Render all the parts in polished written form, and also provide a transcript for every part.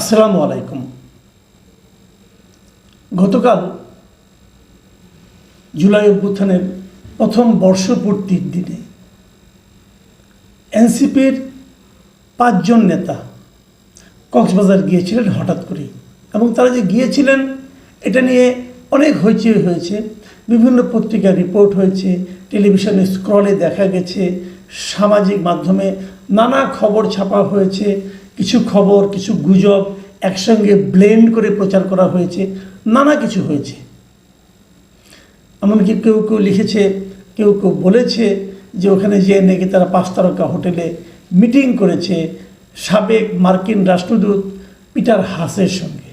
আসসালামু আলাইকুম। গতকাল জুলাই অভ্যুত্থানের প্রথম বর্ষপূর্তির দিনে এনসিপির 5 জন নেতা কক্সবাজার গিয়েছিলেন হঠাৎ করেই, এবং তারা যে গিয়েছিলেন এটা নিয়ে অনেক হইচই হয়েছে। বিভিন্ন পত্রিকায় রিপোর্ট হয়েছে, টেলিভিশনে স্ক্রলে দেখা গেছে, সামাজিক মাধ্যমে নানা খবর ছাপা হয়েছে। কিছু খবর, কিছু গুজব একসঙ্গে ব্লেন্ড করে প্রচার করা হয়েছে, নানা কিছু হয়েছে। এমনকি কেউ কেউ লিখেছে, কেউ কেউ বলেছে যে ওখানে যেয়ে নাকি তারা 5 তারকা হোটেলে মিটিং করেছে সাবেক মার্কিন রাষ্ট্রদূত পিটার হাসের সঙ্গে।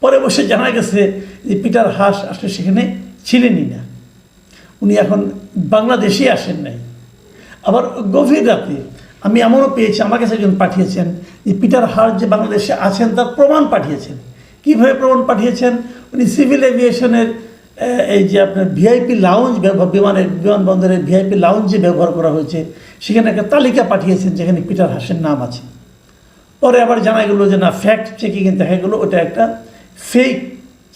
পরে বসে জানা গেছে যে পিটার হাস আসলে সেখানে ছিলেনই না, উনি এখন বাংলাদেশে আসেন নাই। আবার গভীর রাতে আমি এমনও পেয়েছি, আমার কাছে একজন পাঠিয়েছেন যে পিটার হাস যে বাংলাদেশে আছেন তার প্রমাণ পাঠিয়েছেন। কীভাবে প্রমাণ পাঠিয়েছেন? উনি সিভিল এভিয়েশনের এই যে আপনার ভিআইপি লাউঞ্জ, বিমানবন্দরের ভিআইপি লাউঞ্জ যে ব্যবহার করা হয়েছে সেখানে একটা তালিকা পাঠিয়েছেন যেখানে পিটার হাসের নাম আছে। পরে আবার জানা গেলো যে না, ফ্যাক্ট চেকিংয়ে দেখা গেলো ওটা একটা ফেক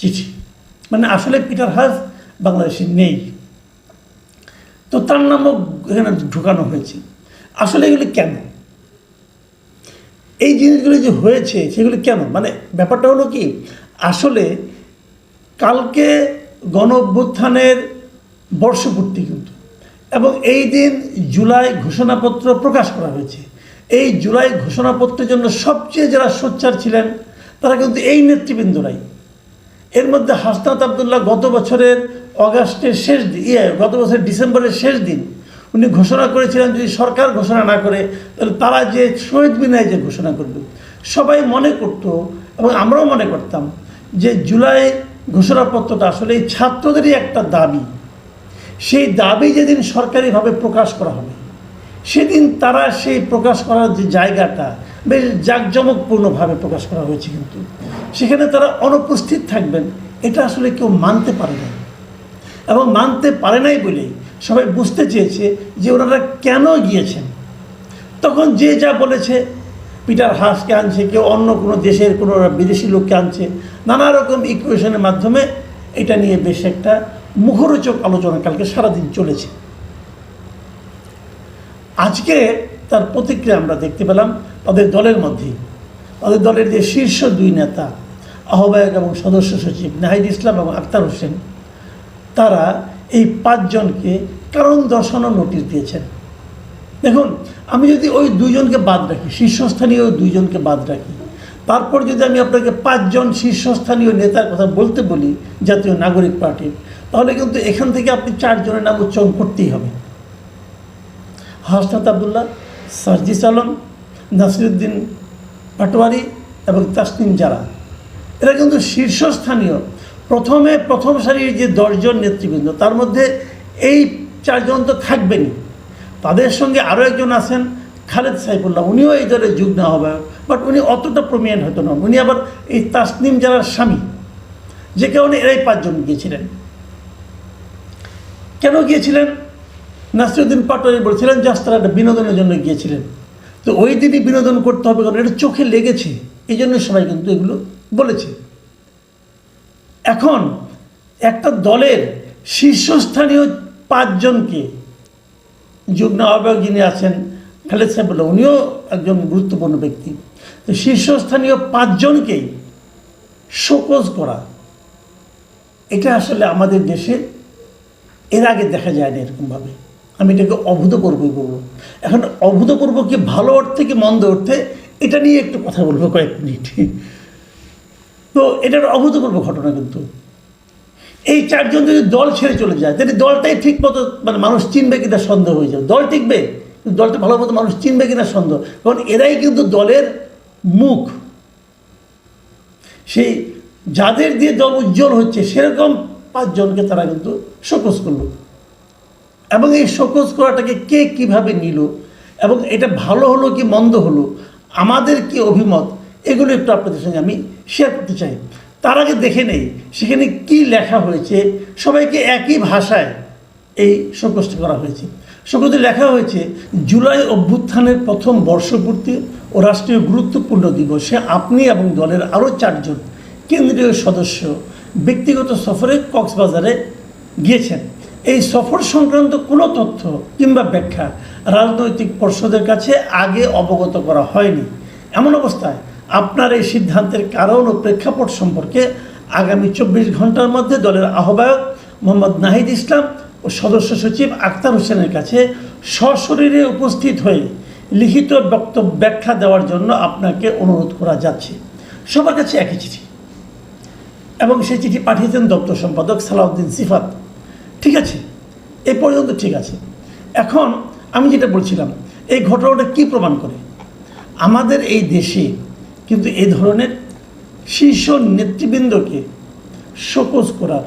চিঠি, মানে আসলে পিটার হাস বাংলাদেশে নেই। তো তার নামও এখানে ঢুকানো হয়েছে। আসলে এগুলি কেন, এই জিনিসগুলি যে হয়েছে সেগুলি কেন, মানে ব্যাপারটা হলো কি, আসলে কালকে গণ অভ্যুত্থানের বর্ষপূর্তি কিন্তু, এবং এই দিন জুলাই ঘোষণাপত্র প্রকাশ করা হয়েছে। এই জুলাই ঘোষণাপত্রের জন্য সবচেয়ে যারা সোচ্চার ছিলেন তারা কিন্তু এই নেতৃবৃন্দরাই। এর মধ্যে হাসনাত আবদুল্লাহ গত বছরের ডিসেম্বরের শেষ দিন উনি ঘোষণা করেছিলেন যদি সরকার ঘোষণা না করে তাহলে তারা যে শহীদ মিনারে যে ঘোষণা করবে। সবাই মনে করত এবং আমরাও মনে করতাম যে জুলাই ঘোষণাপত্রটা আসলে এই ছাত্রদেরই একটা দাবি। সেই দাবি যেদিন সরকারিভাবে প্রকাশ করা হবে সেদিন তারা সেই প্রকাশ করার যে জায়গাটা বেশ জাঁকজমকপূর্ণভাবে প্রকাশ করা হয়েছে, কিন্তু সেখানে তারা অনুপস্থিত থাকবেন এটা আসলে কেউ মানতে পারে না। এবং মানতে পারে নাই বলেই সবাই বুঝতে চেয়েছে যে ওনারা কেন গিয়েছেন। তখন যে যা বলেছে, পিটার হাসকে আনছে, কেউ অন্য কোনো দেশের কোনো বিদেশি লোককে আনছে, নানা রকম ইকুয়েশনের মাধ্যমে এটা নিয়ে বেশ একটা মুখরোচক আলোচনা কালকে সারাদিন চলেছে। আজকে তার প্রতিক্রিয়া আমরা দেখতে পেলাম তাদের দলের মধ্যেই। তাদের দলের যে শীর্ষ 2 নেতা, আহ্বায়ক এবং সদস্য সচিব নাহিদ ইসলাম এবং আক্তার হোসেন, তারা এই 5 জনকে কারণ দর্শানোর নোটিশ দিয়েছেন। দেখুন, আমি যদি ওই 2 জনকে বাদ রাখি, শীর্ষস্থানীয় 2 জনকে বাদ রাখি, তারপর যদি আমি আপনাকে 5 জন শীর্ষস্থানীয় নেতার কথা বলতে বলি জাতীয় নাগরিক পার্টির, তাহলে কিন্তু এখান থেকে আপনি 4 জনের নাম উচ্চারণ করতেই হবে। হাসনাত আবদুল্লাহ, সার্জিস আলম, নাসিরুদ্দিন পাটোয়ারি এবং তাসনিম জারা, এরা কিন্তু শীর্ষস্থানীয় প্রথম সারির যে 10 জন নেতৃবৃন্দ, তার মধ্যে এই 4 জন তো থাকবেনই। তাদের সঙ্গে আরও একজন আছেন খালেদ সাইফুল্লাহ, উনিও এই দলে যুগ্ম আহ্বায়ক, বাট উনি অতটা প্রমিনেন্ট হতো না। উনি আবার এই তাসনিম জারার স্বামী, যে কারণে এরাই 5 জন গিয়েছিলেন। কেন গিয়েছিলেন? নাসিরুদ্দিন পাটোয়ারি বলছিলেন জাস্ট তারা একটা বিনোদনের জন্য গিয়েছিলেন। তো ওই দিনই বিনোদন করতে হবে কারণ এটা চোখে লেগেছে, এই জন্য সবাই কিন্তু এগুলো বলেছে। এখন একটা দলের শীর্ষস্থানীয় 5 জনকে, যুগ্ম আহ্বায়ক যিনি আছেন খালেদ সাইফুল্লাহ, উনিও একজন গুরুত্বপূর্ণ ব্যক্তি, তো শীর্ষস্থানীয় 5 জনকেই শোকজ করা, এটা আসলে আমাদের দেশে এর আগে দেখা যায় না এরকমভাবে। আমি এটাকে অভূতপূর্বই বলবো। এখন অভূতপূর্ব কি ভালো অর্থে কি মন্দ অর্থে, এটা নিয়ে একটু কথা বলবো কয়েক মিনিট। তো এটার অভূতপূর্ব ঘটনা। কিন্তু এই 4 জন যদি দল ছেড়ে চলে যায় তাহলে দলটাই ঠিক মতো, মানে মানুষ চিনবে কিনা সন্দেহ হয়ে যাবে। দল টিকবে, দলটা ভালো মতো মানুষ চিনবে কিনা সন্দেহ, কারণ এরাই কিন্তু দলের মুখ। সেই যাদের দিয়ে দল উজ্জ্বল হচ্ছে সেরকম 5 জনকে তারা কিন্তু শোকজ করলো। এবং এই শোকজ করাটাকে কে কীভাবে নিল এবং এটা ভালো হলো কি মন্দ হলো, আমাদের কি অভিমত, এগুলো একটু আপনাদের সঙ্গে আমি শেয়ার করতে চাই। তার আগে দেখে নেই সেখানে কি লেখা হয়েছে। সবাইকে একই ভাষায় এই শোকজটা করা হয়েছে। শোকজে লেখা হয়েছে জুলাই অভ্যুত্থানের প্রথম বর্ষপূর্তি ও ও রাষ্ট্রীয় গুরুত্বপূর্ণ দিবসে আপনি এবং দলের আরও 4 জন কেন্দ্রীয় সদস্য ব্যক্তিগত সফরে কক্সবাজারে গিয়েছেন। এই সফর সংক্রান্ত কোনো তথ্য কিংবা ব্যাখ্যা রাজনৈতিক পর্ষদের কাছে আগে অবগত করা হয়নি। এমন অবস্থায় আপনার এই সিদ্ধান্তের কারণ ও প্রেক্ষাপট সম্পর্কে আগামী 24 ঘন্টার মধ্যে দলের আহ্বায়ক মোহাম্মদ নাহিদ ইসলাম ও সদস্য সচিব আক্তার হোসেনের কাছে সশরীরে উপস্থিত হয়ে লিখিত বক্তব্য ব্যাখ্যা দেওয়ার জন্য আপনাকে অনুরোধ করা যাচ্ছে। সবার কাছে একই চিঠি, এবং সেই চিঠি পাঠিয়েছেন দপ্তর সম্পাদক সালাউদ্দিন সিফাত। ঠিক আছে, এ পর্যন্ত ঠিক আছে। এখন আমি যেটা বলছিলাম, এই ঘটনাটা কি প্রমাণ করে? আমাদের এই দেশে কিন্তু এই ধরনের শীর্ষ নেতৃবৃন্দকে শোকজ করার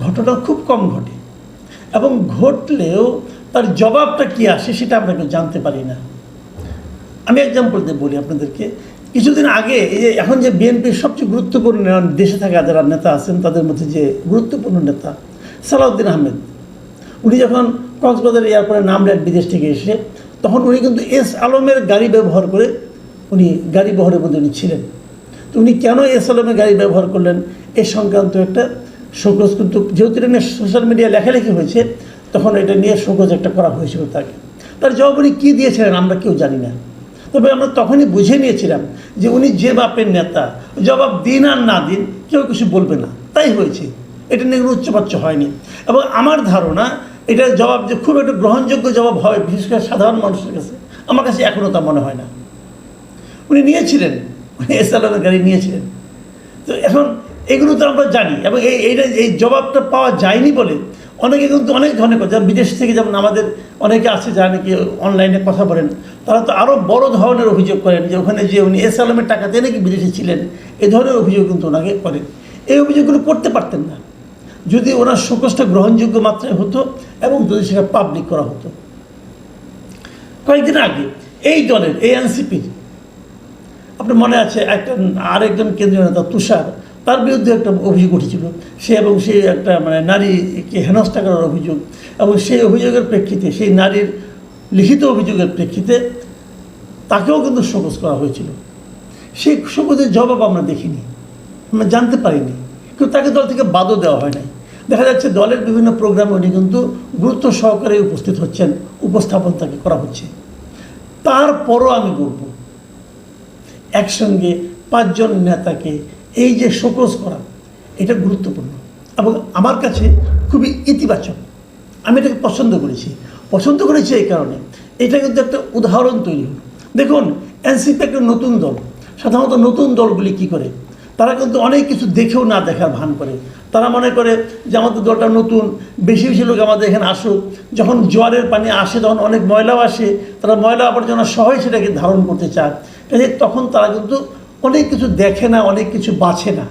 ঘটনা খুব কম ঘটে, এবং ঘটলেও তার জবাবটা কী আসে সেটা আমরা কেউ জানতে পারি না। আমি এক্সাম্পল দিয়ে বলি আপনাদেরকে। কিছুদিন আগে এই যে এখন যে বিএনপির সবচেয়ে গুরুত্বপূর্ণ দেশে থাকা যারা নেতা আছেন তাদের মধ্যে যে গুরুত্বপূর্ণ নেতা সালাউদ্দিন আহমেদ, উনি যখন কক্সবাজার এয়ারপোর্টে নামলেন বিদেশ থেকে এসে, তখন উনি কিন্তু এস আলমের গাড়ি ব্যবহার করে উনি গাড়ি বহরের মধ্যে উনি ছিলেন। তো উনি কেন এস আলমের গাড়ি ব্যবহার করলেন এ সংক্রান্ত একটা শোকজ, কিন্তু যেহেতু এটা নিয়ে সোশ্যাল মিডিয়ায় লেখালেখি হয়েছে, তখন এটা নিয়ে শোকজ একটা করা হয়েছিল তাকে। তার জবাব উনি কী দিয়েছিলেন আমরা কেউ জানি না, তবে আমরা তখনই বুঝে নিয়েছিলাম যে উনি যে বাপের নেতা, জবাব দিন আর না দিন কেউ কিছু বলবে না, তাই হয়েছে। এটা নিয়ে উচ্চবাচ্য হয়নি, এবং আমার ধারণা এটার জবাব যে খুব একটা গ্রহণযোগ্য জবাব হয় বিশেষ করে সাধারণ মানুষের কাছে, আমার কাছে এখনও তা মনে হয় না। উনি নিয়েছিলেন, উনি এস আলমের গাড়ি নিয়েছিলেন। তো এখন এগুলো তো আমরা জানি, এবং এই জবাবটা পাওয়া যায়নি বলে অনেকে কিন্তু অনেক ধরনের কথা, বিদেশ থেকে যেমন আমাদের অনেকে আছে যারা নাকি অনলাইনে কথা বলেন, তারা তো আরও বড় ধরনের অভিযোগ করেন যে ওখানে যে উনি এস আলমের টাকাতে নাকি বিদেশে ছিলেন, এ ধরনের অভিযোগ কিন্তু ওনাকে করেন। এই অভিযোগগুলো করতে পারতেন না যদি ওনার শোকজটা গ্রহণযোগ্য মাত্রায় হতো এবং যদি সেটা পাবলিক করা হতো। কয়েকদিন আগে এই দলের এএনসিপির, আপনার মনে আছে আরেকজন কেন্দ্রীয় নেতা তুষার, তার বিরুদ্ধে একটা অভিযোগ উঠেছিল, সে একটা নারীকে হেনস্থা করার অভিযোগ, এবং সেই অভিযোগের প্রেক্ষিতে, সেই নারীর লিখিত অভিযোগের প্রেক্ষিতে তাকেও কিন্তু শোকজ করা হয়েছিল। সেই শোকজের জবাব আমরা দেখিনি, আমরা জানতে পারিনি, কিন্তু তাকে দল থেকে বাদও দেওয়া হয় নাই। দেখা যাচ্ছে দলের বিভিন্ন প্রোগ্রামে উনি কিন্তু গুরুত্ব সহকারে উপস্থিত হচ্ছেন, উপস্থাপন তাকে করা হচ্ছে। তারপরও আমি বলব, একসঙ্গে 5 জন নেতাকে এই যে শোকজ করা, এটা গুরুত্বপূর্ণ এবং আমার কাছে খুবই ইতিবাচক। আমি এটাকে পছন্দ করেছি এই কারণে, এটা কিন্তু একটা উদাহরণ তৈরি হলো। দেখুন, এনসিপি একটা নতুন দল। সাধারণত নতুন দলগুলি কি করে, তারা কিন্তু অনেক কিছু দেখেও না দেখার ভান করে। তারা মনে করে যে আমাদের দলটা নতুন, বেশি বেশি লোক আমাদের এখানে আসুক, যখন জোয়ারের পানি আসে তখন অনেক ময়লাও আসে, তারা ময়লা আবর্জনা সহই সেটাকে ধারণ করতে চায়। তখন তারা কিন্তু অনেক কিছু দেখে না, অনেক কিছু বাছে না।